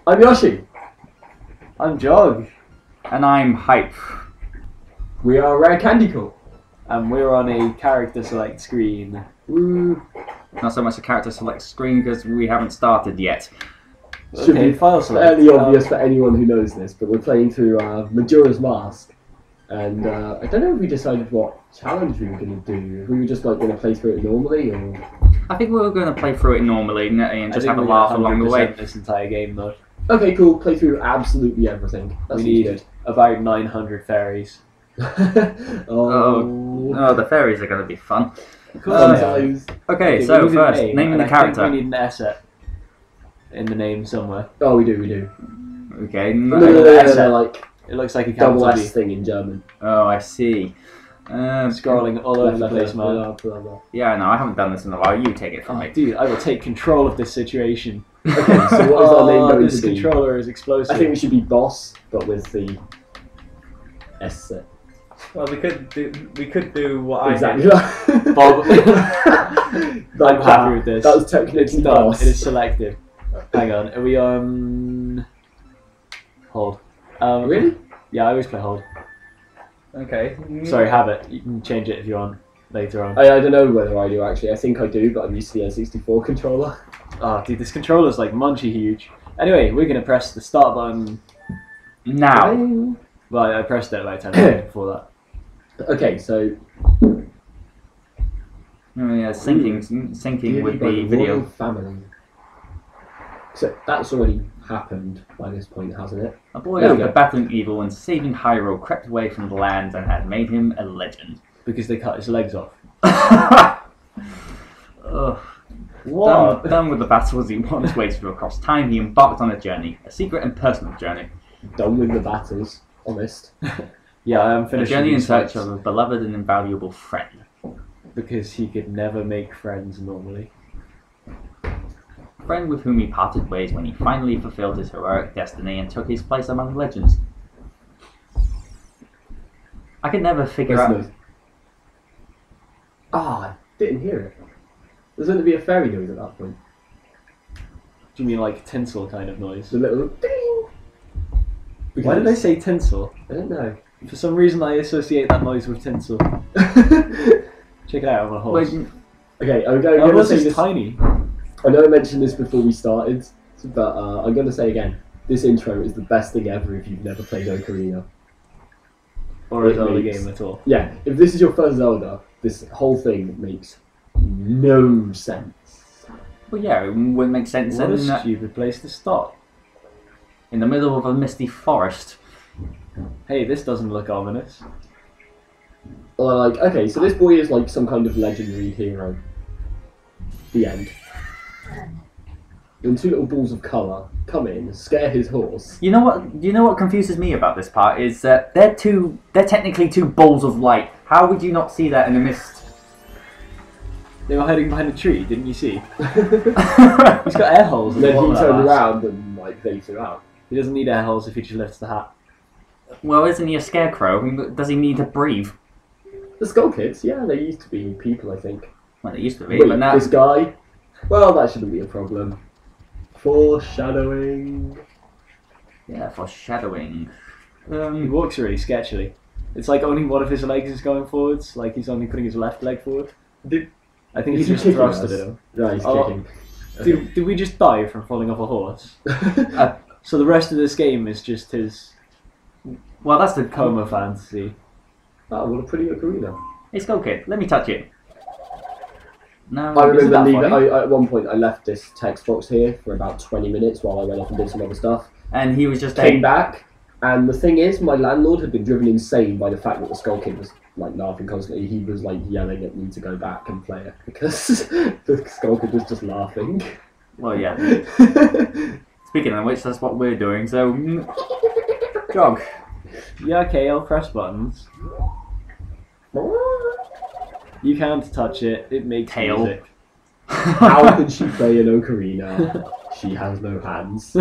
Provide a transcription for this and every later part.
I'm Yoshi. I'm Jog. And I'm Hype. We are Rare Candy Corp. And we're on a character select screen. Woo. Not so much a character select screen because we haven't started yet. Should Okay, be file select. fairly obvious for anyone who knows this, but we're playing through Majora's Mask. And I don't know if we decided what challenge we were going to do. If we were just like going to play through it normally, or... I think we were going to play through it normally and just have a laugh along the way. This entire game though. Okay, cool. Play through absolutely everything. That We seems need good. about 900 fairies. Oh, the fairies are going to be fun. Sometimes. Okay, we so need a first, name, naming and the I character. think we need an asset in the name somewhere. Oh, we do. Okay. No, like It looks like a double capital S D. thing in German. Oh, I see. Scrolling all over the place, man. Blah, blah, blah. Yeah, no, I haven't done this in a while. You take it from Oh, me. dude, I will take control of this situation. Okay, so what is our name going this to be? controller is explosive. I think we should be boss, but with the S set. Well, we could do what Exactly. Bob. Like I'm happy with this. That was It's technically done. boss. It is selected. Hang on. Are we on hold? Really? Yeah, I always play hold. Okay. Sorry, habit. You can change it if you want later on. I don't know whether I do actually. I think I do, but I'm used to the N64 controller. Oh, dude, this controller's like Munchy huge. Anyway, we're gonna press the start button. Now. Well, I pressed it about 10 minutes before that. Okay, so Oh, yeah, syncing with by the video. royal family. So that's already happened by this point, hasn't it? A boy There we after go. battling evil and saving Hyrule crept away from the land and had made him a legend. Because they cut his legs off. Ugh. What? Done with the battles he once waged through across time, he embarked on a journey, a secret and personal journey. Done with the battles, honest. Yeah, I am A finished. journey in search of a beloved and invaluable friend. Because he could never make friends normally. A friend with whom he parted ways when he finally fulfilled his heroic destiny and took his place among legends. I could never figure Where's out... the noise? Ah, I didn't hear it. There's going to be a fairy noise at that point. Do you mean like tinsel kind of noise? The little ding. Why did I say tinsel? I don't know. For some reason I associate that noise with tinsel. Check it out on a horse. Wait, Okay, I'm That going to horse say is this. tiny. I know I mentioned this before we started, but I'm going to say again. This intro is the best thing ever if you've never played Ocarina. Or a It Zelda makes- game at all. Yeah, if this is your first Zelda, this whole thing makes no sense. well, yeah, it wouldn't make sense What a in, stupid place to start. in the middle of a misty forest. Hey, this doesn't look ominous. Or like, okay, so this boy is like some kind of legendary hero. The end. And two little balls of colour come in, scare his horse. You know what confuses me about this part is that they're technically two balls of light. How would you not see that in the mist? They were hiding behind a tree, didn't you see? He's got air holes. And at the then he bottom of that turned mask. around and like they flew out. He doesn't need air holes if he just lifts the hat. Well, isn't he a scarecrow? Does he need to breathe? The Skull Kids, yeah, they used to be people, I think. Well, they used to be, Wait, but now... this guy? Well, that shouldn't be a problem. Foreshadowing. Yeah, foreshadowing. He walks really sketchily. It's like only one of his legs is going forwards, like he's only putting his left leg forward. I think Is he he just kicking thrusted us? at him. Right, he's Oh. kicking. Did we just die from falling off a horse? So the rest of this game is just his Well, that's the coma fantasy. Oh, what a pretty ocarina. Hey, Skull Kid, let me touch it. No, I Isn't remember that funny? at one point I left this text box here for about 20 minutes while I went off and did some other stuff. and he was just Came back, and the thing is, my landlord had been driven insane by the fact that the Skull Kid was like laughing constantly. He was like yelling at me to go back and play it because the Skull Kid was just laughing. Well, yeah. Speaking of which, that's what we're doing. So, Jog. Yeah, okay, I'll press buttons. You can't touch it, it makes Tail. music. How can she play an ocarina? She has no hands.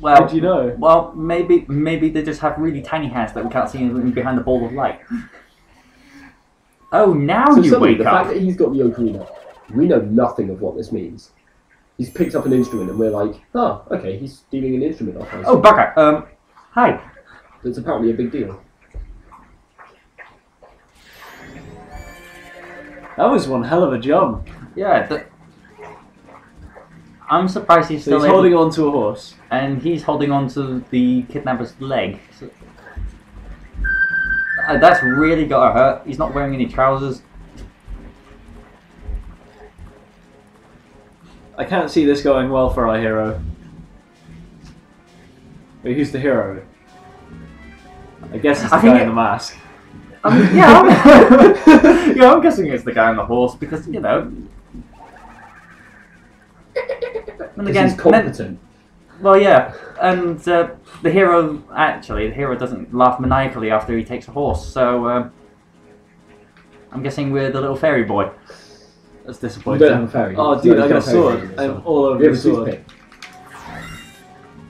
Well, How do you know? Well, maybe they just have really tiny hands that we can't see behind the ball of light. Oh, now So you suddenly, wake the up. fact that he's got the ocarina, we know nothing of what this means. He's picked up an instrument, and we're like, oh, okay, he's stealing an instrument off us. Oh, bugger. Hi. It's apparently a big deal. That was one hell of a jump. Yeah, I'm surprised he's So still he's holding on to a horse. and he's holding on to the kidnapper's leg. So, that's really gotta hurt. He's not wearing any trousers. I can't see this going well for our hero. Wait, who's the hero? I guess it's the guy in the mask. Yeah, yeah, I'm guessing it's the guy on the horse because, you know. And Because he's competent. Well, yeah, and the hero doesn't laugh maniacally after he takes a horse, so I'm guessing we're the little fairy boy. That's We disappointing. don't have a fairy. Oh, dude, No, I got a he's got sword. fairy, I'm so. all over We have the a sword. toothpick.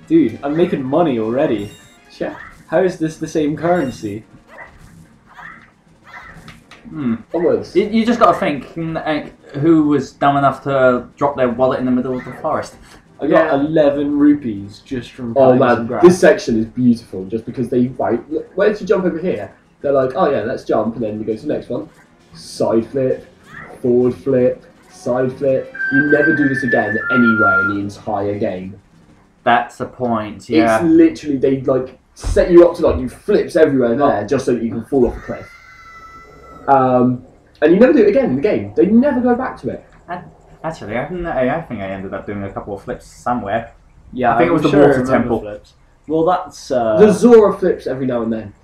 Dude, I'm making money already. Yeah. How is this the same currency? Onwards. You just gotta think, who was dumb enough to drop their wallet in the middle of the forest? I got 11 rupees just from Oh cutting some man, grass. this section is beautiful just because they, right, look, where did you jump over here? They're like, oh yeah, let's jump, and then you go to the next one. Side flip, forward flip, side flip. You never do this again anywhere in the entire game. That's the point, yeah. It's literally, they like set you up to like do flips everywhere there just so that you can fall off a cliff. And you never do it again in the game. They never go back to it. Actually, I think I ended up doing a couple of flips somewhere. Yeah, I think it was the water temple. Flips. Well, that's The Zora flips every now and then.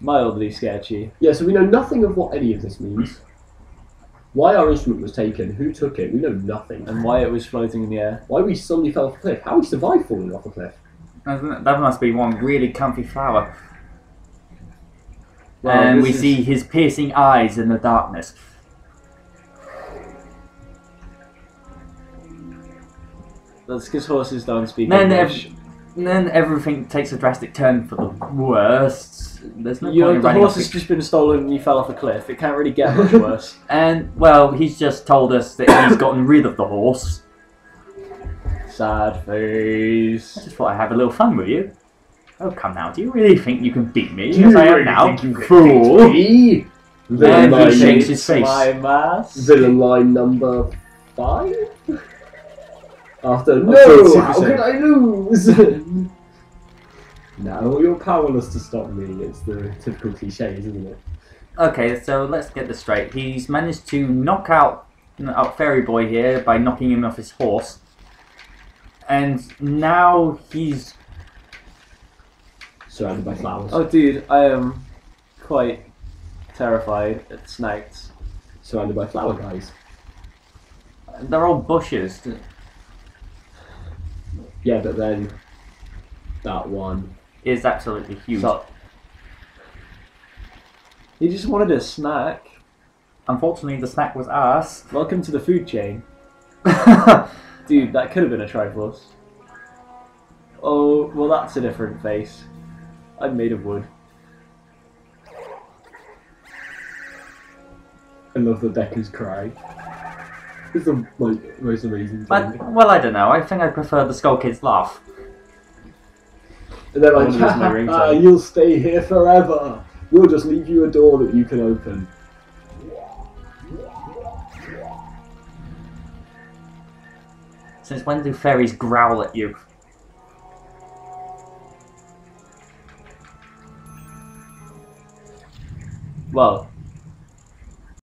mildly sketchy. Yeah, so we know nothing of what any of this means. Why our instrument was taken, who took it, we know nothing. And why it was floating in the air. Why we suddenly fell off a cliff, how we survived falling off a cliff. That must be one really comfy flower. Well, And this we is- see his piercing eyes in the darkness. That's because horses don't speak Then, English. then everything takes a drastic turn for the worst. There's no point in The running horse off has the- just been stolen and you fell off a cliff. It can't really get much worse. And, well, he's just told us that he's gotten rid of the horse. Sad face. I just thought I'd have a little fun with you. Oh, come now, do you really think you can beat me Do you as I am really now? think you can Fool! beat me? And Villain he line, shakes his face. My mask. villain line number 5? After, played no, Super how Saiyan. could I lose? Now you're powerless to stop me. It's the typical cliches, isn't it? Okay, so let's get this straight. He's managed to knock out Fairy Boy here by knocking him off his horse. And now he's... Surrounded by flowers. Oh, dude, I am quite terrified at snakes. Surrounded by flower guys. They're all bushes. Yeah, but then that one. Is absolutely huge. So, he just wanted a snack. Unfortunately, the snack was ours. Welcome to the food chain. Dude, that could have been a Triforce. Oh, well, that's a different face. I'm made of wood. I love that Deku's cry. It's the like, most amazing thing. But, well, I don't know. I think I prefer the Skull Kid's laugh. And they're I like, wanna use my ringtone. you'll stay here forever. We'll just leave you a door that you can open. Since when do fairies growl at you? Well,